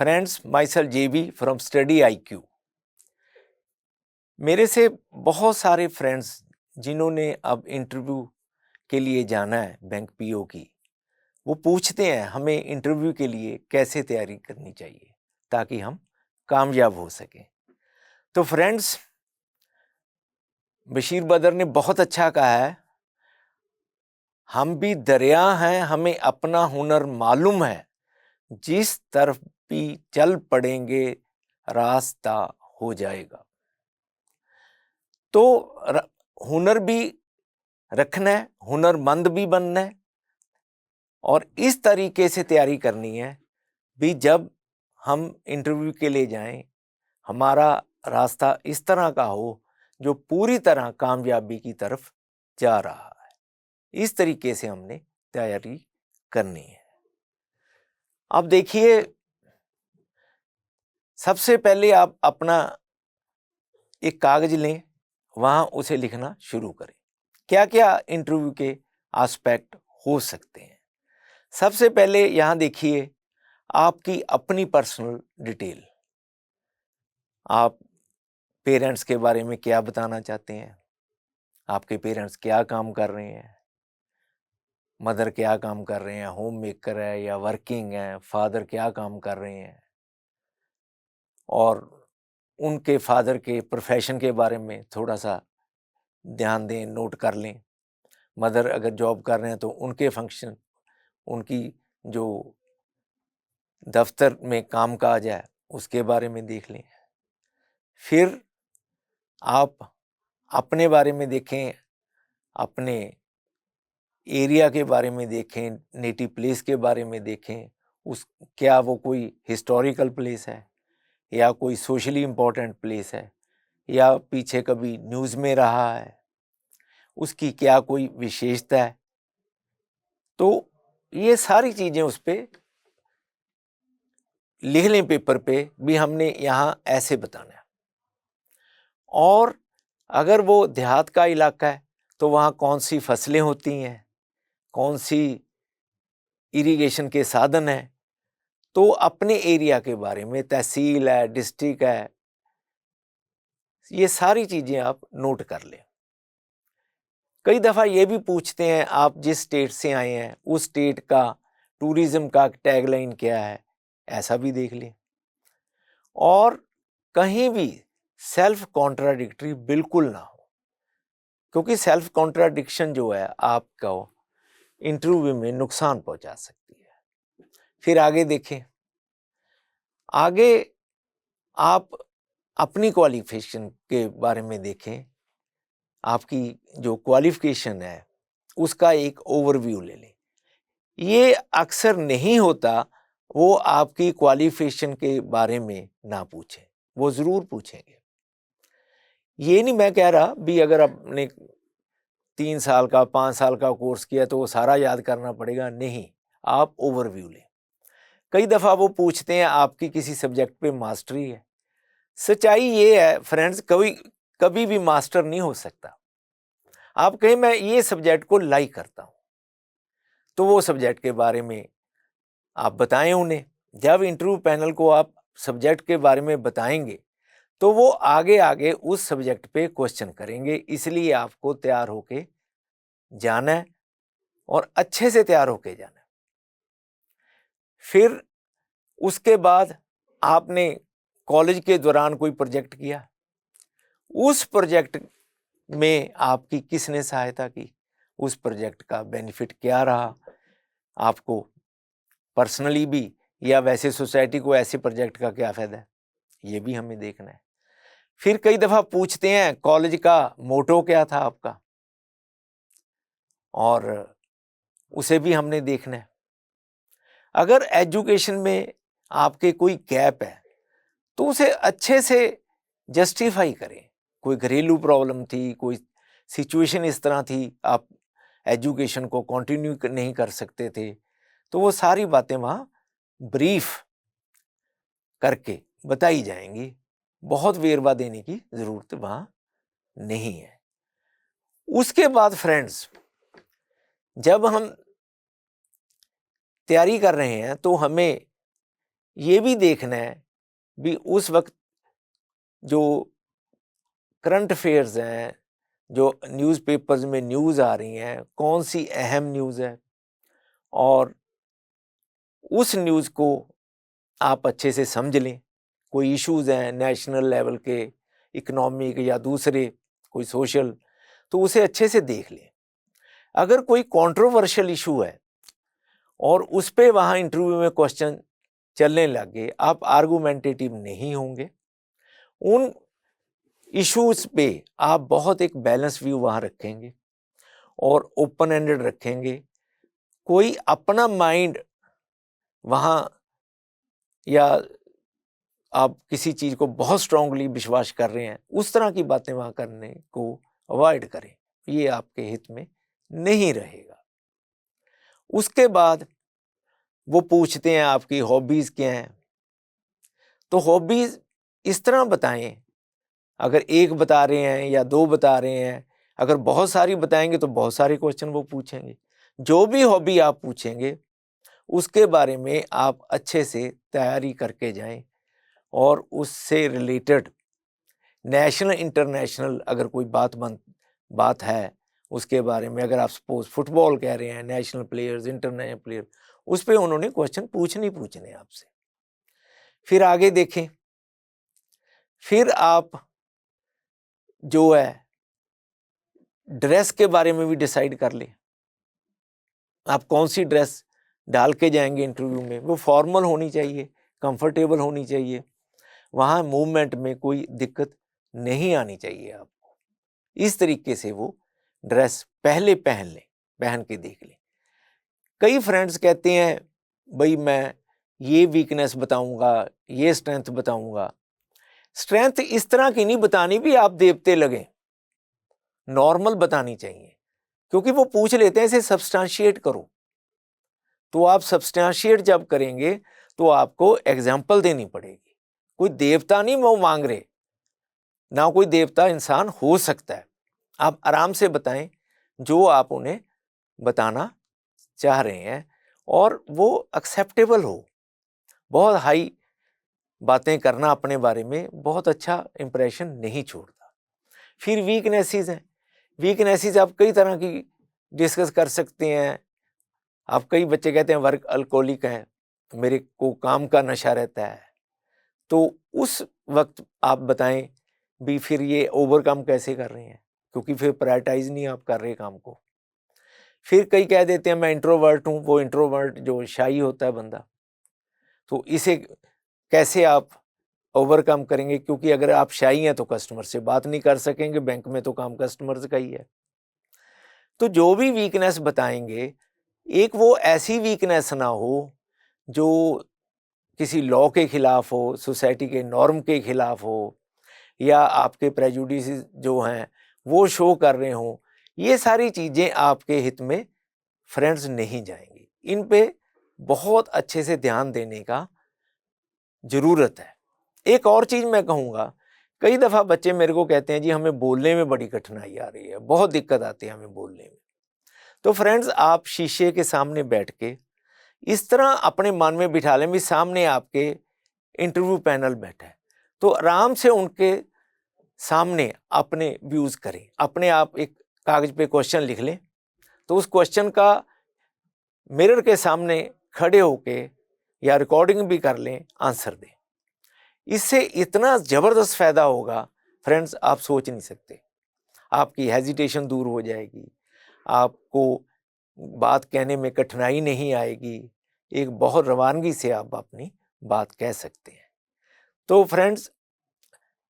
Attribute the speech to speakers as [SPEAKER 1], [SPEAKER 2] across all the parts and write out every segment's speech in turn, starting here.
[SPEAKER 1] Friends, my self JB from study IQ। मेरे से बहुत सारे फ्रेंड्स जिन्होंने अब इंटरव्यू के लिए जाना है बैंक PO की, वो पूछते हैं हमें इंटरव्यू के लिए कैसे तैयारी करनी चाहिए ताकि हम कामयाब हो सकें। तो फ्रेंड्स, बशीर बदर ने बहुत अच्छा कहा है, हम भी दरिया हैं, हमें अपना हुनर मालूम है, जिस तरफ भी चल पड़ेंगे रास्ता हो जाएगा। तो हुनर भी रखना है, हुनरमंद भी बनना है और इस तरीके से तैयारी करनी है भी जब हम इंटरव्यू के लिए जाएं, हमारा रास्ता इस तरह का हो जो पूरी तरह कामयाबी की तरफ जा रहा है। इस तरीके से हमने तैयारी करनी है। अब देखिए, सबसे पहले आप अपना एक कागज लें, वहां उसे लिखना शुरू करें। क्या क्या इंटरव्यू के एस्पेक्ट हो सकते हैं। सबसे पहले यहां देखिए आपकी अपनी पर्सनल डिटेल। आप पेरेंट्स के बारे में क्या बताना चाहते हैं, आपके पेरेंट्स क्या काम कर रहे हैं, मदर क्या काम कर रहे हैं, होम मेकर है या वर्किंग है, फादर क्या काम कर रहे हैं, और उनके फादर के प्रोफेशन के बारे में थोड़ा सा ध्यान दें, नोट कर लें। मदर अगर जॉब कर रहे हैं तो उनके फंक्शन, उनकी जो दफ्तर में काम काज है उसके बारे में देख लें। फिर आप अपने बारे में देखें, अपने एरिया के बारे में देखें, नेटिव प्लेस के बारे में देखें, उस क्या वो कोई हिस्टोरिकल प्लेस है या कोई सोशली इम्पोर्टेंट प्लेस है या पीछे कभी न्यूज़ में रहा है, उसकी क्या कोई विशेषता है। तो ये सारी चीज़ें उस पर लिख लें पेपर पे भी, हमने यहाँ ऐसे बताना है। और अगर वो देहात का इलाका है तो वहाँ कौन सी फसलें होती हैं, कौन सी इरिगेशन के साधन हैं, तो अपने एरिया के बारे में, तहसील है, डिस्ट्रिक्ट है, ये सारी चीज़ें आप नोट कर लें। कई दफ़ा ये भी पूछते हैं आप जिस स्टेट से आए हैं उस स्टेट का टूरिज्म का टैगलाइन क्या है, ऐसा भी देख लें। और कहीं भी सेल्फ कॉन्ट्राडिक्टरी बिल्कुल ना हो, क्योंकि सेल्फ कॉन्ट्राडिक्शन जो है आपको इंटरव्यू में नुकसान पहुंचा सकती है। फिर आगे देखें, आगे आप अपनी क्वालिफिकेशन के बारे में देखें। आपकी जो क्वालिफिकेशन है उसका एक ओवरव्यू ले लें। ये अक्सर नहीं होता, वो आपकी क्वालिफिकेशन के बारे में ना पूछें, वो ज़रूर पूछेंगे। ये नहीं मैं कह रहा भी अगर आपने 3 साल का 5 साल का कोर्स किया तो वो सारा याद करना पड़ेगा, नहीं, आप ओवरव्यू लें। कई दफ़ा वो पूछते हैं आपकी किसी सब्जेक्ट पे मास्टरी है। सच्चाई ये है फ्रेंड्स, कभी भी मास्टर नहीं हो सकता। आप कहें मैं ये सब्जेक्ट को लाइक करता हूँ, तो वो सब्जेक्ट के बारे में आप बताएं उन्हें। जब इंटरव्यू पैनल को आप सब्जेक्ट के बारे में बताएंगे तो वो आगे आगे उस सब्जेक्ट पे क्वेश्चन करेंगे, इसलिए आपको तैयार होके जाना है और अच्छे से तैयार होके जाना है। फिर उसके बाद आपने कॉलेज के दौरान कोई प्रोजेक्ट किया, उस प्रोजेक्ट में आपकी किसने सहायता की, उस प्रोजेक्ट का बेनिफिट क्या रहा आपको पर्सनली भी, या वैसे सोसाइटी को ऐसे प्रोजेक्ट का क्या फ़ायदा है, ये भी हमें देखना है। फिर कई दफ़ा पूछते हैं कॉलेज का मोटो क्या था आपका, और उसे भी हमने देखना है। अगर एजुकेशन में आपके कोई गैप है तो उसे अच्छे से जस्टिफाई करें। कोई घरेलू प्रॉब्लम थी, कोई सिचुएशन इस तरह थी, आप एजुकेशन को कंटिन्यू नहीं कर सकते थे, तो वो सारी बातें वहाँ ब्रीफ करके बताई जाएंगी। बहुत वेरवा देने की ज़रूरत वहाँ नहीं है। उसके बाद फ्रेंड्स, जब हम तैयारी कर रहे हैं तो हमें ये भी देखना है भी उस वक्त जो करंट अफेयर्स हैं, जो न्यूज़पेपर्स में न्यूज़ आ रही हैं, कौन सी अहम न्यूज़ है, और उस न्यूज़ को आप अच्छे से समझ लें। कोई इश्यूज़ हैं नेशनल लेवल के, इकोनॉमिक या दूसरे कोई सोशल, तो उसे अच्छे से देख लें। अगर कोई कंट्रोवर्शियल इशू है और उस पे वहाँ इंटरव्यू में क्वेश्चन चलने लग गए, आप आर्गुमेंटेटिव नहीं होंगे। उन इश्यूज पे आप बहुत एक बैलेंस व्यू वहाँ रखेंगे और ओपन एंडेड रखेंगे। कोई अपना माइंड वहाँ, या आप किसी चीज़ को बहुत स्ट्रांगली विश्वास कर रहे हैं, उस तरह की बातें वहाँ करने को अवॉइड करें, ये आपके हित में नहीं रहेगा। उसके बाद वो पूछते हैं आपकी हॉबीज़ क्या हैं, तो हॉबीज़ इस तरह बताएं, अगर एक बता रहे हैं या दो बता रहे हैं, अगर बहुत सारी बताएंगे तो बहुत सारे क्वेश्चन वो पूछेंगे। जो भी हॉबी आप पूछेंगे उसके बारे में आप अच्छे से तैयारी करके जाएं, और उससे रिलेटेड नेशनल इंटरनेशनल अगर कोई बात है उसके बारे में, अगर आप सपोज फुटबॉल कह रहे हैं, नेशनल प्लेयर्स, इंटरनेशनल प्लेयर, उस पर उन्होंने क्वेश्चन पूछने आपसे। फिर आगे देखें, फिर आप जो है ड्रेस के बारे में भी डिसाइड कर लें। आप कौन सी ड्रेस डाल के जाएंगे इंटरव्यू में, वो फॉर्मल होनी चाहिए, कंफर्टेबल होनी चाहिए, वहाँ मूवमेंट में कोई दिक्कत नहीं आनी चाहिए आपको। इस तरीके से वो ड्रेस पहले पहन के देख लें। कई फ्रेंड्स कहते हैं भाई मैं ये वीकनेस बताऊंगा, ये स्ट्रेंथ बताऊंगा। स्ट्रेंथ इस तरह की नहीं बतानी भी आप देवते लगे, नॉर्मल बतानी चाहिए, क्योंकि वो पूछ लेते हैं इसे सब्सटेंशिएट करो। तो आप सब्सटेंशिएट जब करेंगे तो आपको एग्जाम्पल देनी पड़ेगी। कोई देवता नहीं वो मांग रहे, ना कोई देवता इंसान हो सकता है। आप आराम से बताएं जो आप उन्हें बताना चाह रहे हैं, और वो एक्सेप्टेबल हो। बहुत हाई बातें करना अपने बारे में बहुत अच्छा इंप्रेशन नहीं छोड़ता। फिर वीकनेसेस हैं। वीकनेसेस आप कई तरह की डिस्कस कर सकते हैं। आप कई बच्चे कहते हैं वर्क अल्कोहलिक है, मेरे को काम का नशा रहता है, तो उस वक्त आप बताएं भी फिर ये ओवरकम कैसे कर रहे हैं, क्योंकि फिर प्रायोरिटाइज नहीं आप कर रहे काम को। फिर कई कह देते हैं मैं इंट्रोवर्ट हूँ, वो इंट्रोवर्ट जो शाई होता है बंदा, तो इसे कैसे आप ओवरकम करेंगे, क्योंकि अगर आप शाई हैं तो कस्टमर से बात नहीं कर सकेंगे, बैंक में तो काम कस्टमर का ही है। तो जो भी वीकनेस बताएंगे, एक वो ऐसी वीकनेस ना हो जो किसी लॉ के खिलाफ हो, सोसाइटी के नॉर्म के खिलाफ हो, या आपके प्रेजुडिस जो हैं वो शो कर रहे हों। ये सारी चीज़ें आपके हित में फ्रेंड्स नहीं जाएंगी। इन पे बहुत अच्छे से ध्यान देने का ज़रूरत है। एक और चीज़ मैं कहूँगा, कई दफ़ा बच्चे मेरे को कहते हैं जी हमें बोलने में बड़ी कठिनाई आ रही है, बहुत दिक्कत आती है हमें बोलने में। तो फ्रेंड्स आप शीशे के सामने बैठ के इस तरह अपने मन में बिठा लें भी सामने आपके इंटरव्यू पैनल बैठा है, तो आराम से उनके सामने अपने व्यूज़ करें। अपने आप एक कागज़ पे क्वेश्चन लिख लें, तो उस क्वेश्चन का मिरर के सामने खड़े होके या रिकॉर्डिंग भी कर लें, आंसर दें। इससे इतना ज़बरदस्त फ़ायदा होगा फ्रेंड्स, आप सोच नहीं सकते। आपकी हेजिटेशन दूर हो जाएगी, आपको बात कहने में कठिनाई नहीं आएगी, एक बहुत रवानगी से आप अपनी बात कह सकते हैं। तो फ्रेंड्स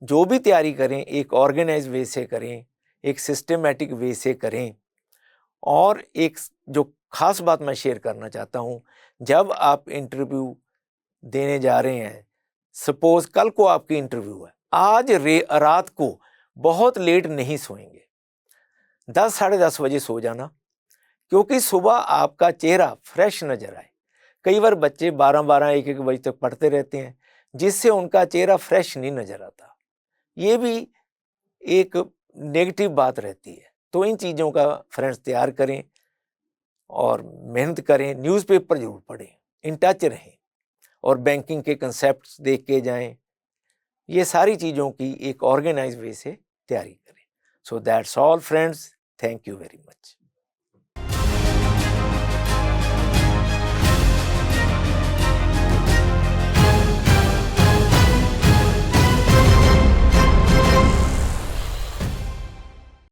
[SPEAKER 1] जो भी तैयारी करें एक ऑर्गेनाइज वे से करें, एक सिस्टमेटिक वे से करें। और एक जो खास बात मैं शेयर करना चाहता हूँ, जब आप इंटरव्यू देने जा रहे हैं, सपोज कल को आपकी इंटरव्यू है, आज रात को बहुत लेट नहीं सोएंगे, 10 साढ़े 10 बजे सो जाना, क्योंकि सुबह आपका चेहरा फ्रेश नजर आए। कई बार बच्चे 12-12 1-1 बजे तक पढ़ते रहते हैं, जिससे उनका चेहरा फ्रेश नहीं नजर आता। ये भी एक नेगेटिव बात रहती है। तो इन चीज़ों का फ्रेंड्स तैयार करें और मेहनत करें, न्यूज़पेपर जरूर पढ़ें, इन टच रहें, और बैंकिंग के कंसेप्ट्स देख के जाएं। ये सारी चीज़ों की एक ऑर्गेनाइज वे से तैयारी करें। So that's all friends, thank you very much.